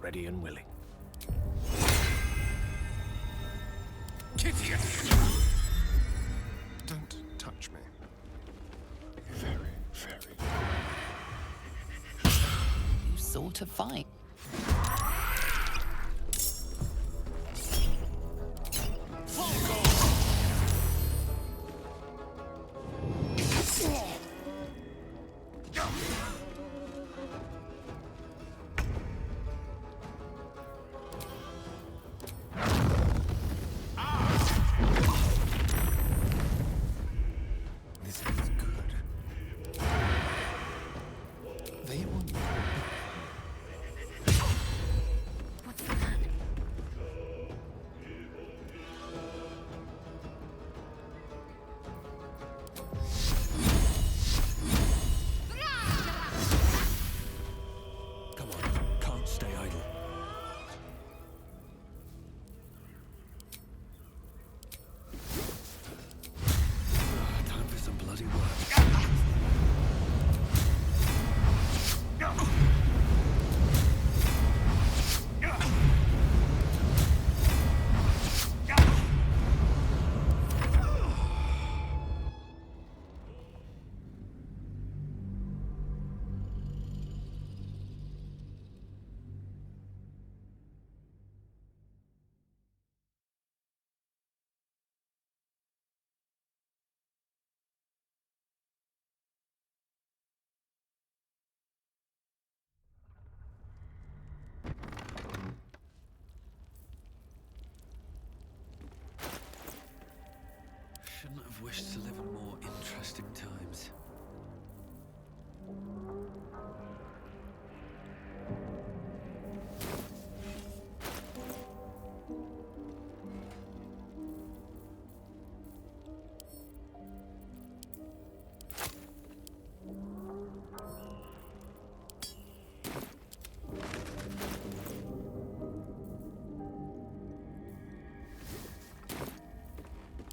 ready and willing. Don't touch me. Very, very. You sort of fight. This is good. They want me. What's the plan? Come on, can't stay idle. Time for some bloody work. Shouldn't have wished to live in more interesting times.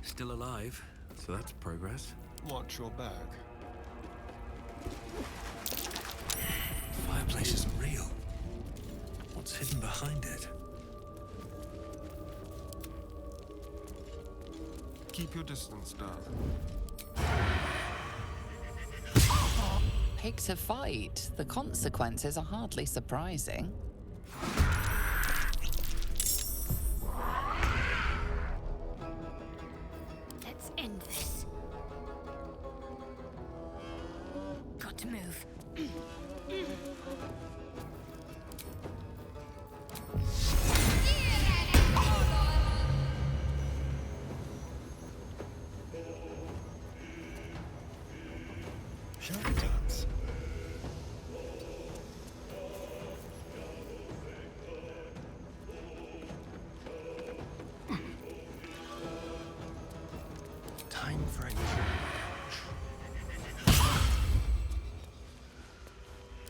Still alive, so that's progress. Watch your back. The fireplace isn't real. What's hidden behind it? Keep your distance, darling. Pick to fight. The consequences are hardly surprising. Let's end this. Got to move. Shall we dance? Time for a change.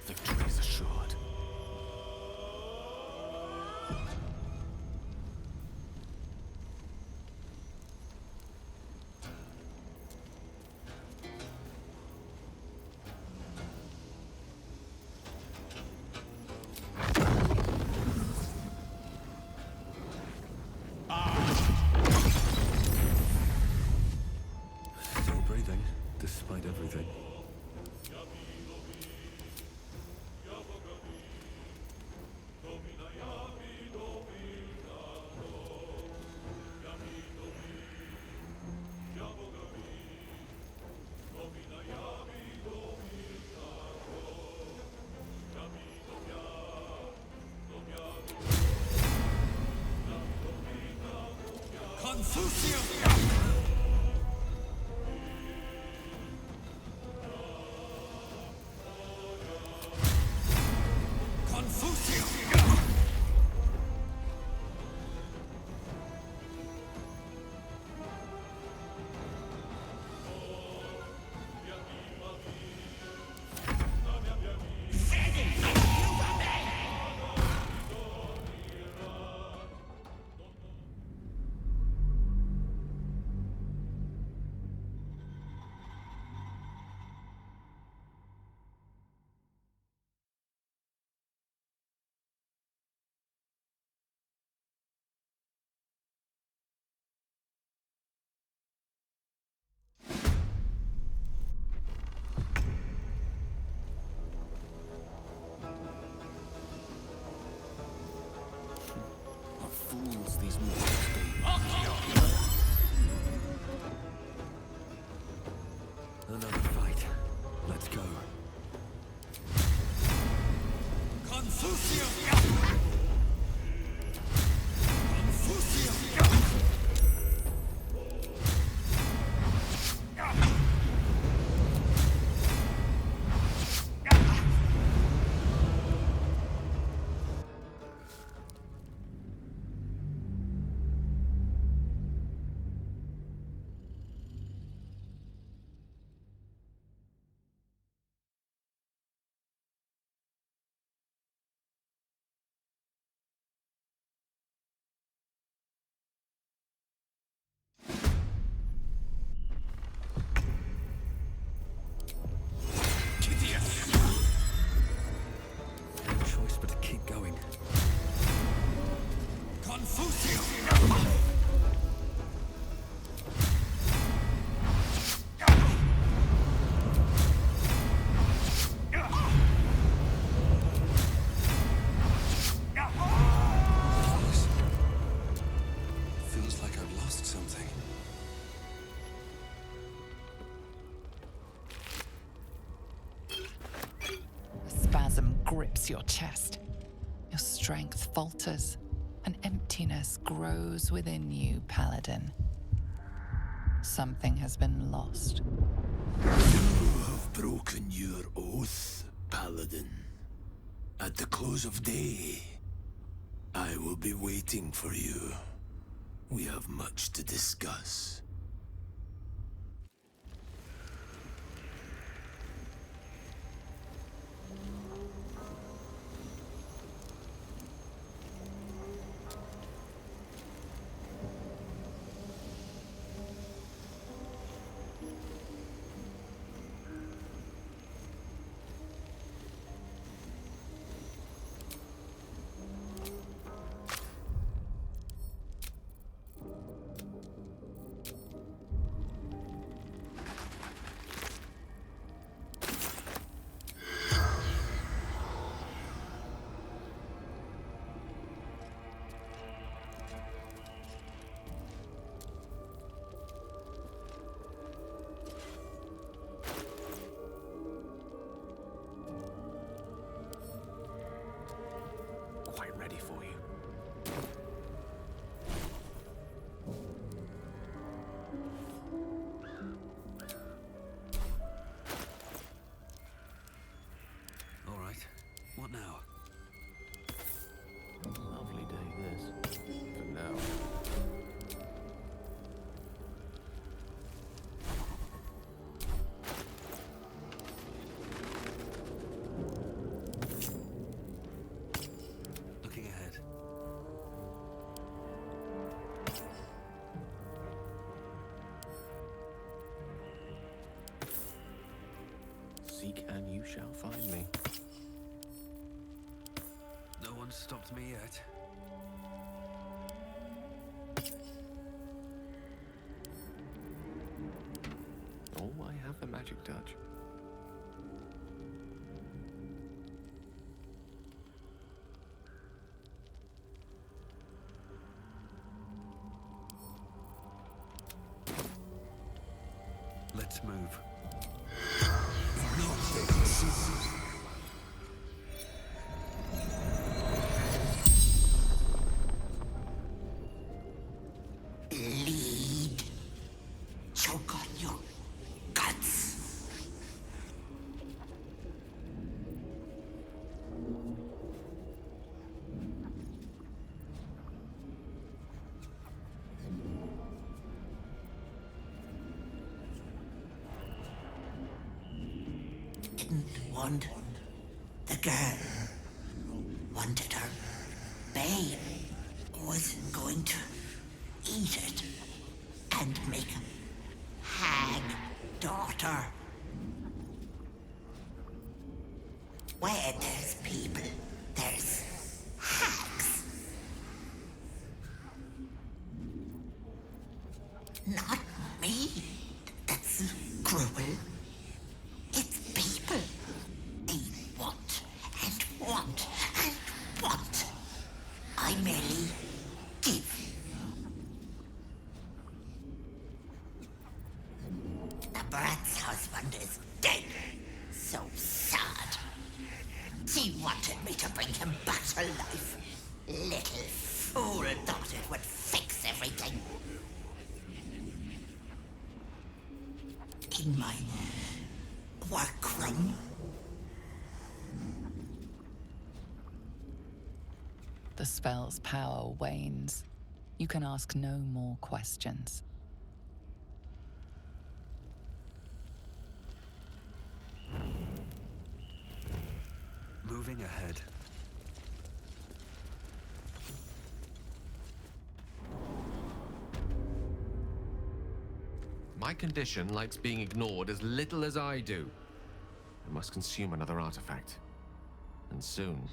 Victory is assured. Still breathing, despite everything. these mortals be? Another fight. Let's go. Confucius! Confucius! No choice but to keep going. Confucius! Feels like I've lost something. A spasm grips your chest. Your strength falters. An emptiness grows within you, Paladin. Something has been lost. You have broken your oath, Paladin. At the close of day, I will be waiting for you. We have much to discuss. Quite ready for you. All right. What now? Lovely day this. For now. Looking ahead. Seek and you shall find me. No one's stopped me yet. Oh, I have the magic touch. Let's move. Lead. Choke on your guts. Didn't want the girl. Wanted her babe. Was going to eat it and make a hag daughter. Where there's people, there's hags. Not me. That's cruel. It's people. They want and want and want. I merely give dead. So sad. She wanted me to bring him back to life. Little fool thought it would fix everything. In my workroom. The spell's power wanes. You can ask no more questions. Moving ahead. My condition likes being ignored as little as I do. I must consume another artifact. And soon.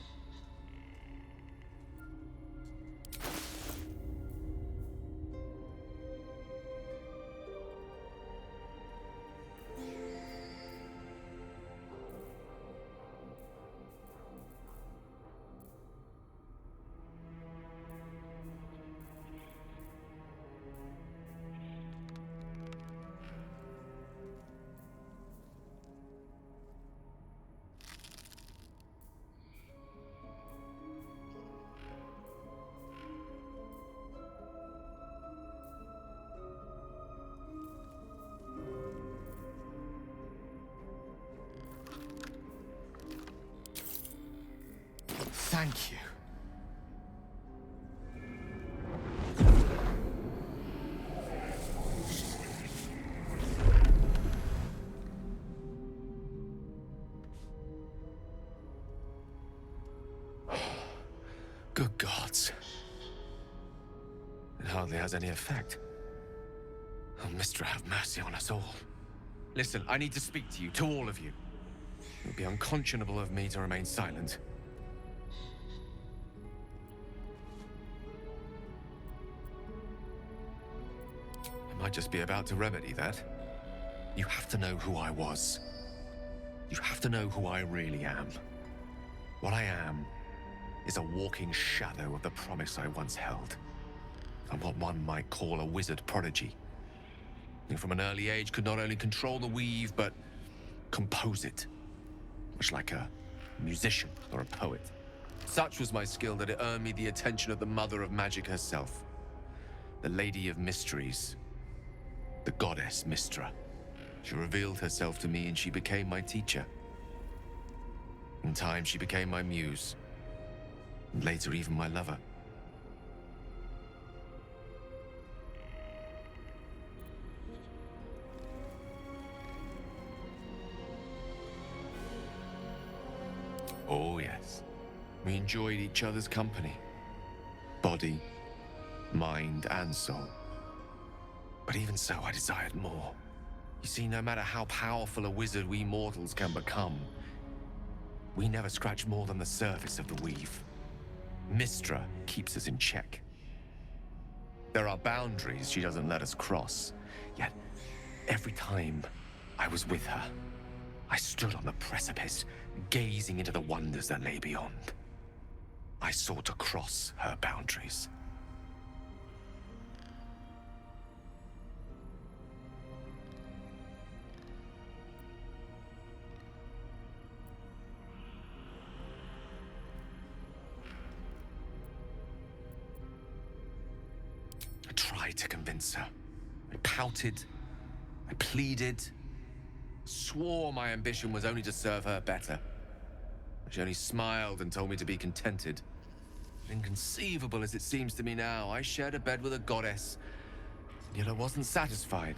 Thank you. Good gods. It hardly has any effect. Oh, Mistra, have mercy on us all. Listen, I need to speak to you, to all of you. It would be unconscionable of me to remain silent. I might just be about to remedy that. You have to know who I was. You have to know who I really am. What I am is a walking shadow of the promise I once held. I'm what one might call a wizard prodigy, who from an early age could not only control the weave, but compose it, much like a musician or a poet. Such was my skill that it earned me the attention of the mother of magic herself, the Lady of Mysteries, the goddess Mistra. She revealed herself to me and she became my teacher. In time, she became my muse, and later even my lover. Oh yes, we enjoyed each other's company. Body, mind, and soul. But even so, I desired more. You see, no matter how powerful a wizard we mortals can become, we never scratch more than the surface of the weave. Mistra keeps us in check. There are boundaries she doesn't let us cross, yet every time I was with her, I stood on the precipice, gazing into the wonders that lay beyond. I sought to cross her boundaries. I tried to convince her. I pouted. I pleaded. Swore my ambition was only to serve her better. She only smiled and told me to be contented. Inconceivable as it seems to me now, I shared a bed with a goddess, and yet I wasn't satisfied.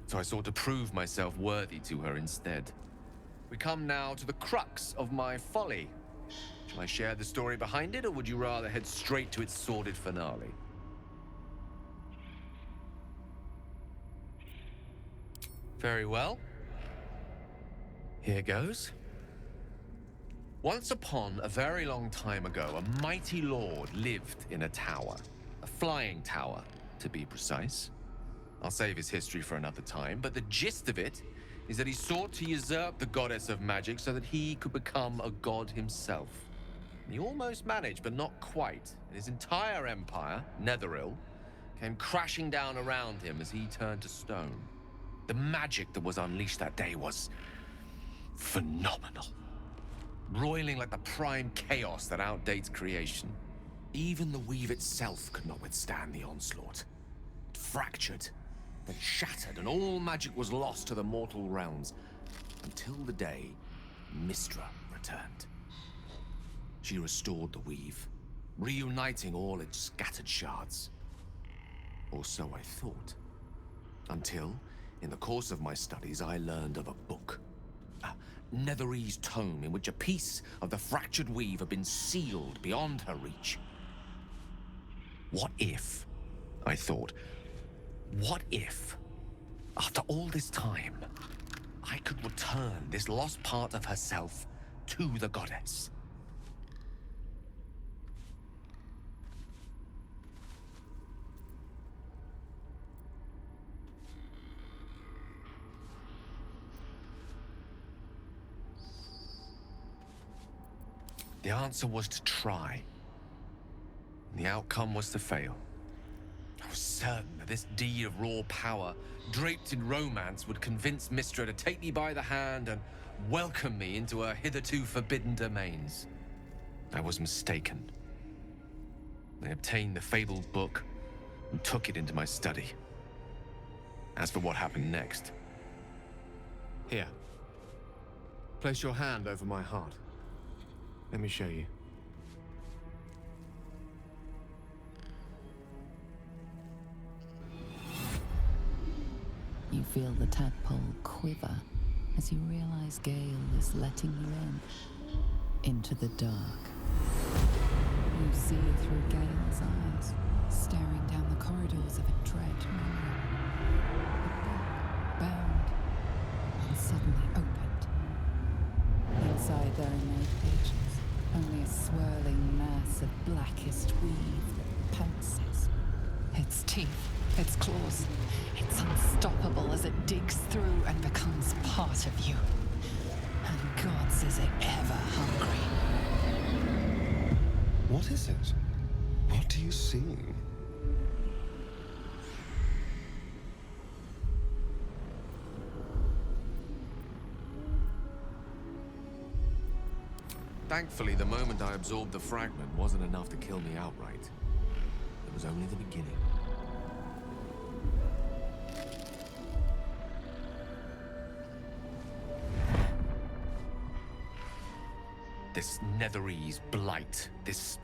So I sought to prove myself worthy to her instead. We come now to the crux of my folly. Shall I share the story behind it, or would you rather head straight to its sordid finale? Very well. Here goes. Once upon a very long time ago, a mighty lord lived in a tower. A flying tower, to be precise. I'll save his history for another time, but the gist of it is that he sought to usurp the goddess of magic so that he could become a god himself. He almost managed, but not quite. And his entire empire, Netheril, came crashing down around him as he turned to stone. The magic that was unleashed that day was phenomenal. Roiling like the prime chaos that outdates creation. Even the weave itself could not withstand the onslaught. It fractured, then shattered, and all magic was lost to the mortal realms. Until the day Mystra returned. She restored the weave, reuniting all its scattered shards. Or so I thought. Until, in the course of my studies, I learned of a book. A Netherese tome in which a piece of the fractured weave had been sealed beyond her reach. What if, I thought, what if, after all this time, I could return this lost part of herself to the goddess? The answer was to try. And the outcome was to fail. I was certain that this deed of raw power, draped in romance, would convince Mystra to take me by the hand and welcome me into her hitherto forbidden domains. I was mistaken. I obtained the fabled book and took it into my study. As for what happened next... Here. Place your hand over my heart. Let me show you. You feel the tadpole quiver as you realize Gale is letting you into the dark. You see through Gale's eyes, staring down the corridors of a dread memory. The book, bound, and suddenly opened. Inside there are no pages, only a swirling mass of blackest weave that pounces. Its teeth, its claws, it's unstoppable as it digs through and becomes part of you. And gods, is it ever hungry. What is it? What do you see? Thankfully, the moment I absorbed the fragment wasn't enough to kill me outright. It was only the beginning. This Netherese blight, this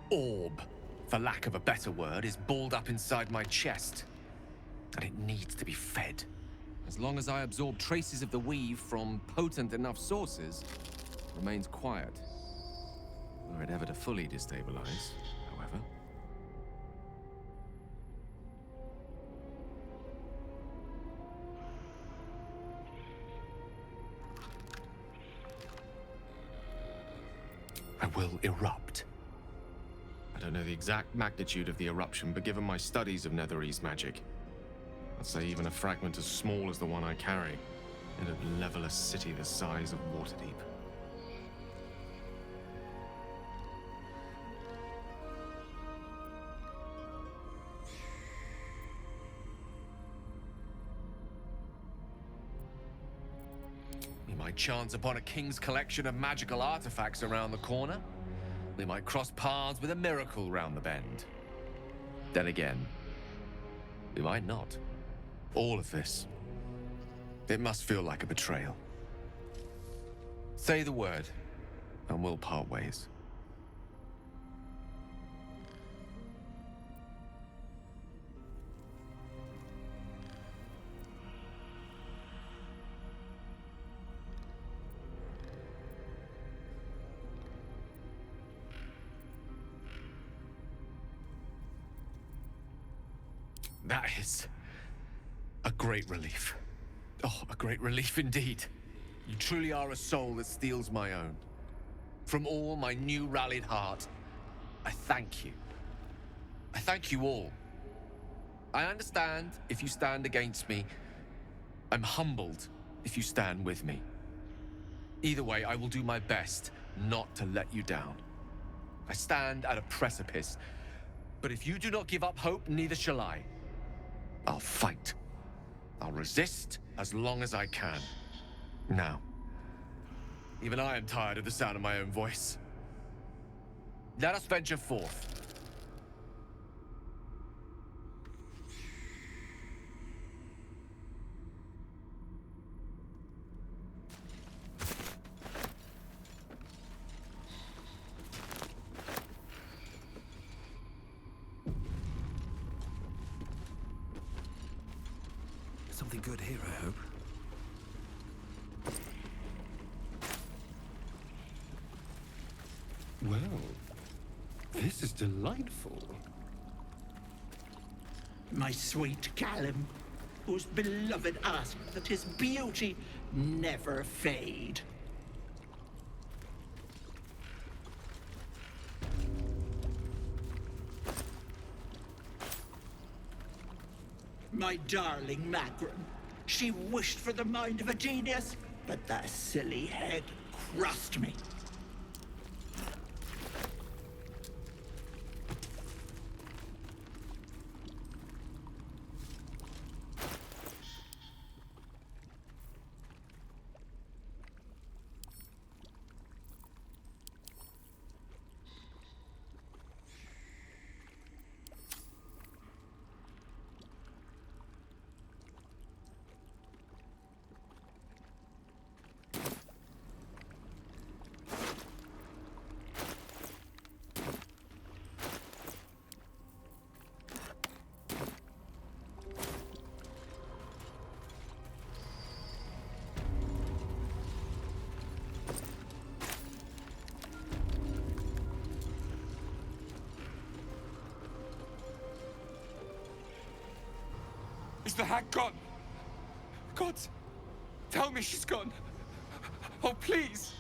orb, for lack of a better word, is balled up inside my chest. And it needs to be fed. As long as I absorb traces of the weave from potent enough sources, it remains quiet. Were it ever to fully destabilize, however. I will erupt. I don't know the exact magnitude of the eruption, but given my studies of Netherese magic, I'd say even a fragment as small as the one I carry, it'd level a city the size of Waterdeep. We might chance upon a king's collection of magical artifacts around the corner. We might cross paths with a miracle round the bend. Then again, we might not. All of this, it must feel like a betrayal. Say the word, and we'll part ways. That is a great relief. Oh, a great relief indeed. You truly are a soul that steals my own. From all my new rallied heart, I thank you. I thank you all. I understand if you stand against me. I'm humbled if you stand with me. Either way, I will do my best not to let you down. I stand at a precipice, but if you do not give up hope, neither shall I. I'll fight. I'll resist as long as I can. Now, even I am tired of the sound of my own voice. Let us venture forth. Something good here, I hope. Well, this is delightful. My sweet Callum, whose beloved asked that his beauty never fade. My darling Magrin, she wished for the mind of a genius, but that silly head crushed me. Is the hag gone? God, tell me she's gone. Oh, please.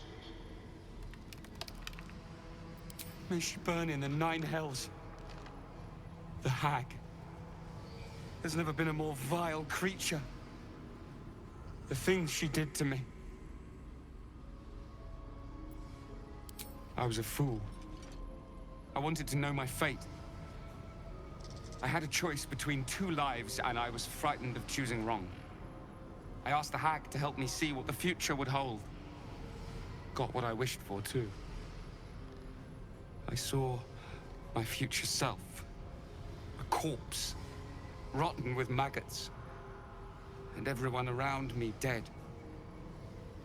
May she burn in the 9 hells. The hag. There's never been a more vile creature. The things she did to me. I was a fool. I wanted to know my fate. I had a choice between 2 lives, and I was frightened of choosing wrong. I asked the hag to help me see what the future would hold. Got what I wished for, too. I saw my future self. A corpse, rotten with maggots. And everyone around me dead.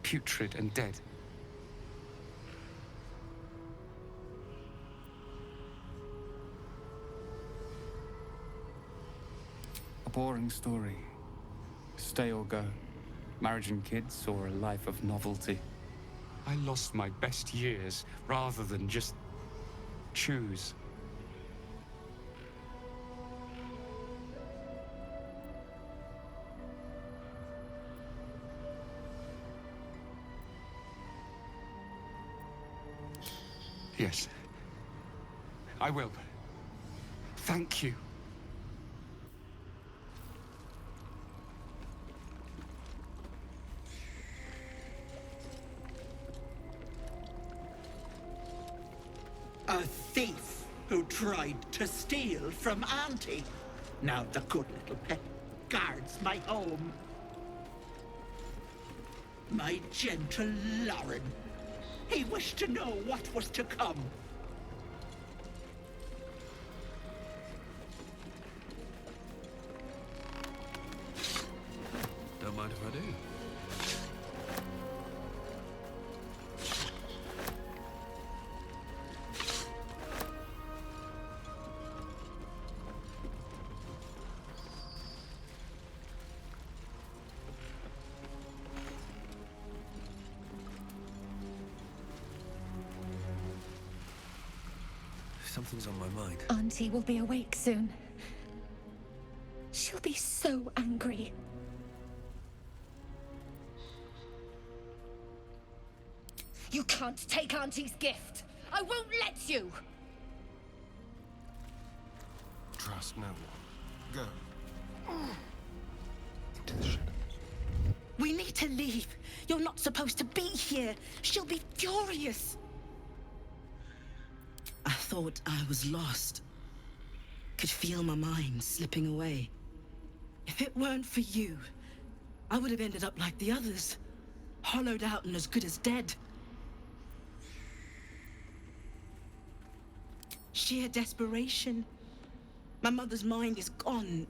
Putrid and dead. A boring story. Stay or go. Marriage and kids, or a life of novelty. I lost my best years rather than just choose. Yes. I will. Thank you. A thief who tried to steal from Auntie. Now the good little pet guards my home. My gentle Lauren. He wished to know what was to come. Don't mind if I do. Something's on my mind. Auntie will be awake soon. She'll be so angry. You can't take Auntie's gift. I won't let you. Trust no one. Go. Into the shadows. We need to leave. You're not supposed to be here. She'll be furious. I thought I was lost. Could feel my mind slipping away. If it weren't for you, I would have ended up like the others, hollowed out and as good as dead. Sheer desperation. My mother's mind is gone.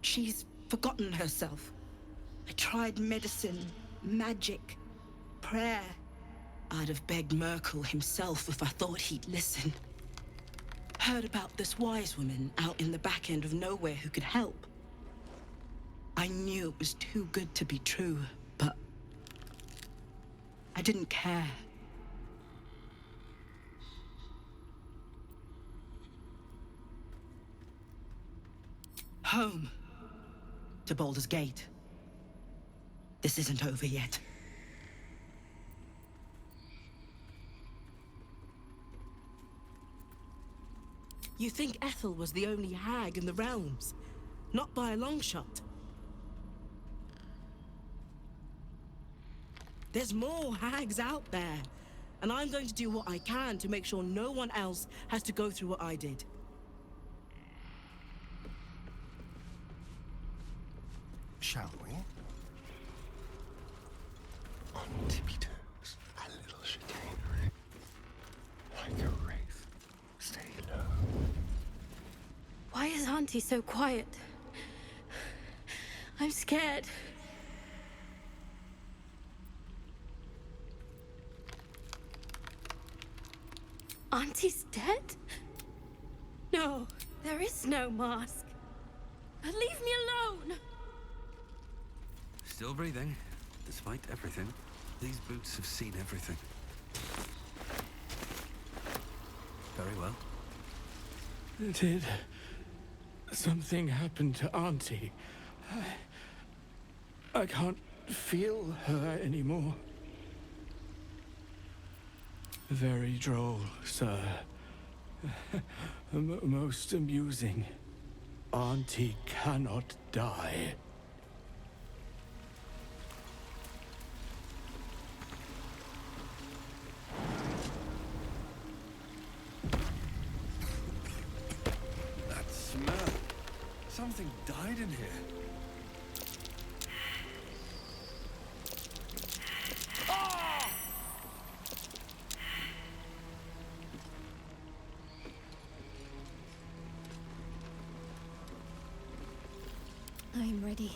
She's forgotten herself. I tried medicine, magic, prayer. I'd have begged Merkel himself if I thought he'd listen. Heard about this wise woman out in the back end of nowhere who could help. I knew it was too good to be true, but I didn't care. Home. To Baldur's Gate. This isn't over yet. You think Ethel was the only hag in the realms? Not by a long shot. There's more hags out there, and I'm going to do what I can to make sure no one else has to go through what I did. Shall we? On tippy toes, a little chicanery. Like a wraith. Stay low. Why is Auntie so quiet? I'm scared. Auntie's dead? No, there is no mask. Leave me alone! Still breathing, despite everything. These boots have seen everything. Very well. Did something happen to Auntie? I can't feel her anymore. Very droll, sir. Most amusing. Auntie cannot die. That smell. Something died in here. I'm ready.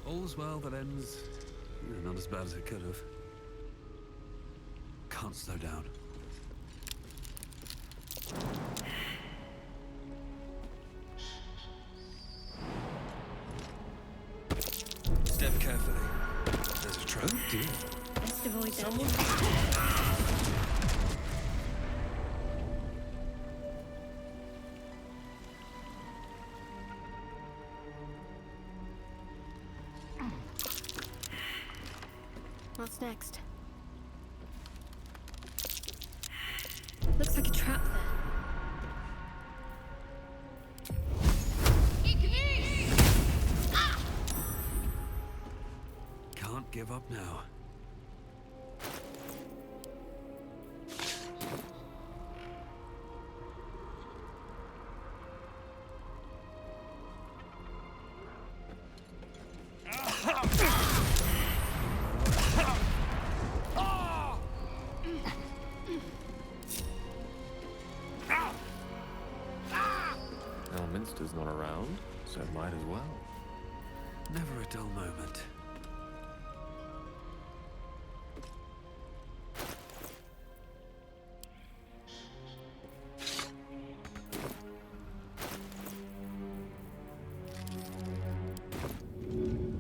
All's well that ends. Not as bad as it could have. Can't slow down. Step carefully. There's a trap. Oh dear. Best avoid that. What's next? Looks like a trap there. Can't give up now. Elminster's not around, so might as well. Never a dull moment.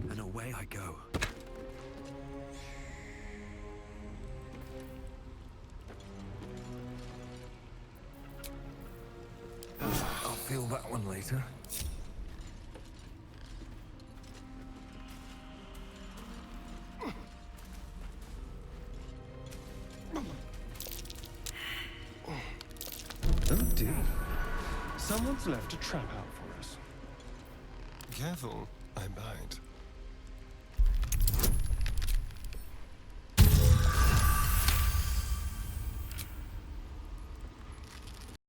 And away I go. I'll feel that one later. Oh dear. Someone's left a trap out for us. Careful, I bite.